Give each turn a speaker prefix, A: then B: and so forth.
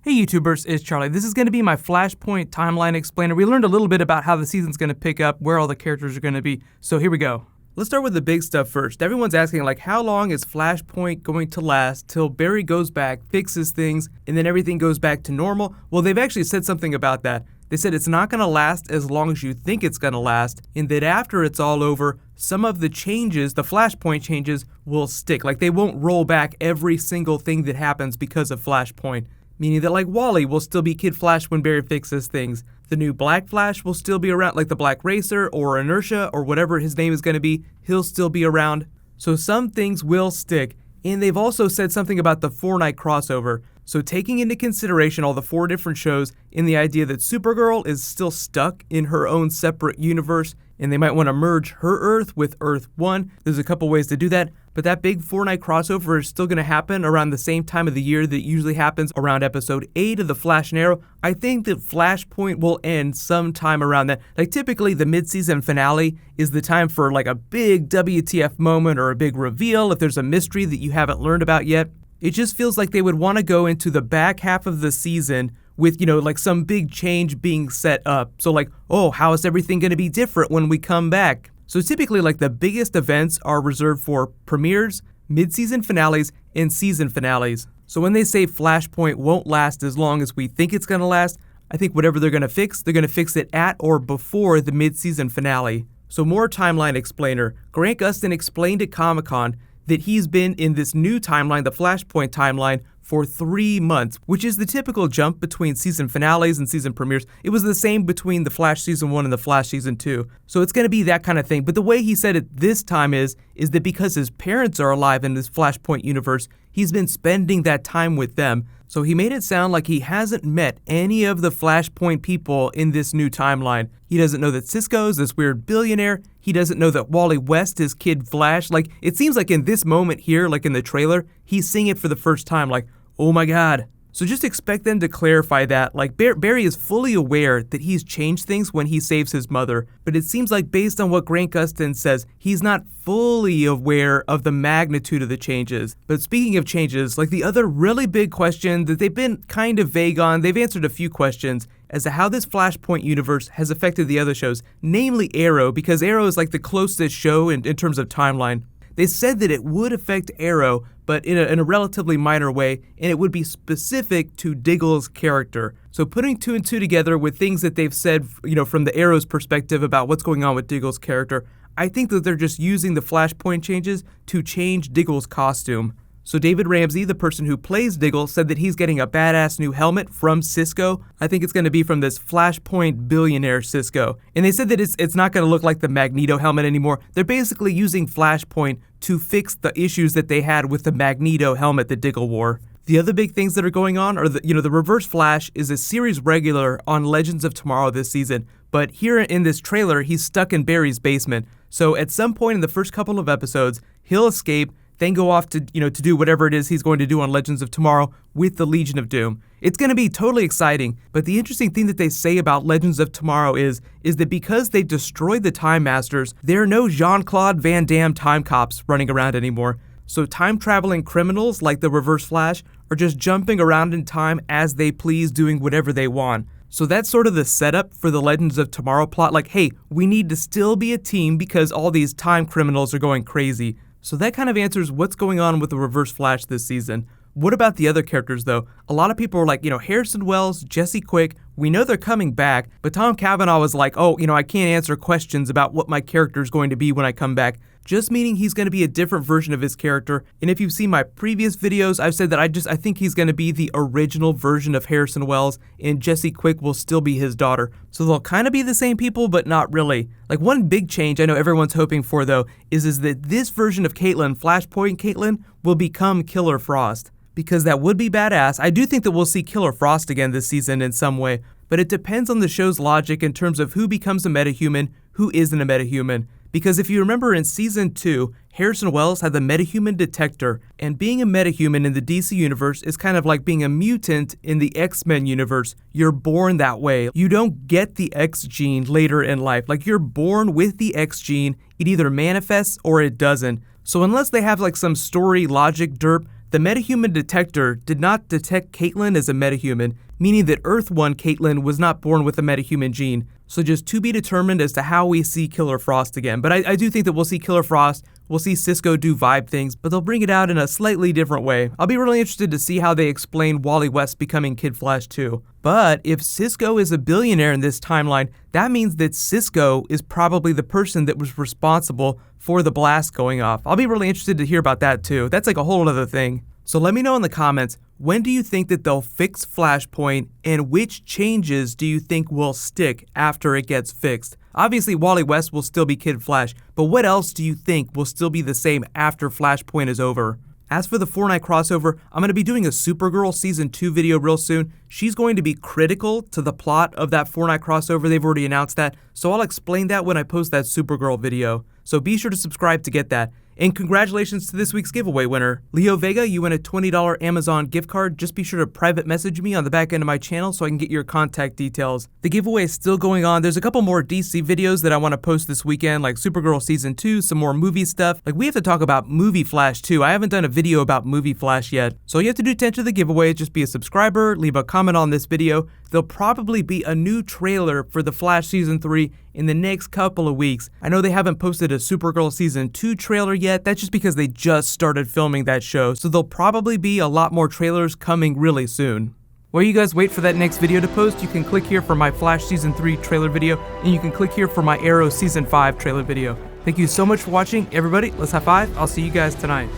A: Hey YouTubers, it's Charlie. This is going to be my Flashpoint timeline explainer. We learned a little bit about how the season's going to pick up, where all the characters are going to be, so here we go. Let's start with the big stuff first. Everyone's asking, like, how long is Flashpoint going to last till Barry goes back, fixes things, and then everything goes back to normal? Well, they've actually said something about that. They said it's not going to last as long as you think it's going to last, and that after it's all over, some of the changes, the Flashpoint changes, will stick. Like, they won't roll back every single thing that happens because of Flashpoint. Meaning that, like, Wally will still be Kid Flash when Barry fixes things. The new Black Flash will still be around, like the Black Racer or Inertia or whatever his name is going to be. He'll still be around. So some things will stick. And they've also said something about the 4-night crossover. So taking into consideration all the 4 different shows and the idea that Supergirl is still stuck in her own separate universe, and they might want to merge her Earth with Earth 1. There's a couple ways to do that, but that big 4-night crossover is still going to happen around the same time of the year that it usually happens, around episode 8 of The Flash and Arrow. I think that Flashpoint will end sometime around that. Like, typically the mid-season finale is the time for like a big WTF moment or a big reveal if there's a mystery that you haven't learned about yet. It just feels like they would want to go into the back half of the season with, like some big change being set up. So like, oh, how is everything going to be different when we come back? So typically, like, the biggest events are reserved for premieres, mid-season finales, and season finales. So when they say Flashpoint won't last as long as we think it's going to last, I think whatever they're going to fix it at or before the mid-season finale. So more timeline explainer. Grant Gustin explained at Comic-Con that he's been in this new timeline, the Flashpoint timeline, for 3 months, which is the typical jump between season finales and season premieres. It was the same between The Flash Season 1 and The Flash Season 2. So it's going to be that kind of thing. But the way he said it this time is that because his parents are alive in this Flashpoint universe, he's been spending that time with them. So he made it sound like he hasn't met any of the Flashpoint people in this new timeline. He doesn't know that Cisco's this weird billionaire. He doesn't know that Wally West is Kid Flash. Like, it seems like in this moment here, like in the trailer, he's seeing it for the first time, like, oh my god. So just expect them to clarify that. Like, Barry is fully aware that he's changed things when he saves his mother, but it seems like based on what Grant Gustin says, he's not fully aware of the magnitude of the changes. But speaking of changes, like, the other really big question that they've been kind of vague on, they've answered a few questions as to how this Flashpoint universe has affected the other shows, namely Arrow, because Arrow is like the closest show in terms of timeline. They said that it would affect Arrow, but in a relatively minor way, and it would be specific to Diggle's character. So putting 2 and 2 together with things that they've said, from the Arrow's perspective about what's going on with Diggle's character, I think that they're just using the Flashpoint changes to change Diggle's costume. So David Ramsey, the person who plays Diggle, said that he's getting a badass new helmet from Cisco. I think it's going to be from this Flashpoint billionaire Cisco. And they said that it's not going to look like the Magneto helmet anymore. They're basically using Flashpoint to fix the issues that they had with the Magneto helmet that Diggle wore. The other big things that are going on are the Reverse Flash is a series regular on Legends of Tomorrow this season. But here in this trailer, he's stuck in Barry's basement. So at some point in the first couple of episodes, he'll escape, then go off to do whatever it is he's going to do on Legends of Tomorrow with the Legion of Doom. It's going to be totally exciting, but the interesting thing that they say about Legends of Tomorrow is that because they destroyed the Time Masters, there are no Jean-Claude Van Damme time cops running around anymore. So time-traveling criminals like the Reverse Flash are just jumping around in time as they please, doing whatever they want. So that's sort of the setup for the Legends of Tomorrow plot, like, hey, we need to still be a team because all these time criminals are going crazy. So that kind of answers what's going on with the Reverse Flash this season. What about the other characters, though? A lot of people are like, Harrison Wells, Jesse Quick, we know they're coming back, but Tom Cavanaugh was like, I can't answer questions about what my character is going to be when I come back. Just meaning he's going to be a different version of his character. And if you've seen my previous videos, I've said that I think he's going to be the original version of Harrison Wells, and Jesse Quick will still be his daughter. So they'll kind of be the same people, but not really. Like, one big change I know everyone's hoping for, though, is that this version of Caitlin, Flashpoint Caitlin, will become Killer Frost. Because that would be badass. I do think that we'll see Killer Frost again this season in some way, but it depends on the show's logic in terms of who becomes a metahuman, who isn't a metahuman. Because if you remember in Season 2, Harrison Wells had the metahuman detector, and being a metahuman in the DC universe is kind of like being a mutant in the X-Men universe. You're born that way. You don't get the X gene later in life. Like, you're born with the X gene. It either manifests or it doesn't. So unless they have like some story logic derp the metahuman detector did not detect Caitlin as a metahuman, meaning that Earth 1 Caitlin was not born with a metahuman gene. So just to be determined as to how we see Killer Frost again. But I do think that we'll see Killer Frost, we'll see Cisco do vibe things, but they'll bring it out in a slightly different way. I'll be really interested to see how they explain Wally West becoming Kid Flash 2. But if Cisco is a billionaire in this timeline, that means that Cisco is probably the person that was responsible for the blast going off. I'll be really interested to hear about that too. That's like a whole other thing. So let me know in the comments, when do you think that they'll fix Flashpoint, and which changes do you think will stick after it gets fixed? Obviously, Wally West will still be Kid Flash, but what else do you think will still be the same after Flashpoint is over? As for the Fortnite crossover, I'm going to be doing a Supergirl Season 2 video real soon. She's going to be critical to the plot of that Fortnite crossover. They've already announced that, so I'll explain that when I post that Supergirl video. So be sure to subscribe to get that. And congratulations to this week's giveaway winner. Leo Vega, you win a $20 Amazon gift card. Just be sure to private message me on the back end of my channel so I can get your contact details. The giveaway is still going on. There's a couple more DC videos that I want to post this weekend, like Supergirl Season 2, some more movie stuff. Like, we have to talk about Movie Flash too. I haven't done a video about Movie Flash yet. So all you have to do to enter the giveaway is just be a subscriber, leave a comment on this video. There'll probably be a new trailer for The Flash Season 3 in the next couple of weeks. I know they haven't posted a Supergirl Season 2 trailer yet. That's just because they just started filming that show. So there'll probably be a lot more trailers coming really soon. While you guys wait for that next video to post, you can click here for my Flash Season 3 trailer video, and you can click here for my Arrow Season 5 trailer video. Thank you so much for watching, everybody. Let's high five. I'll see you guys tonight.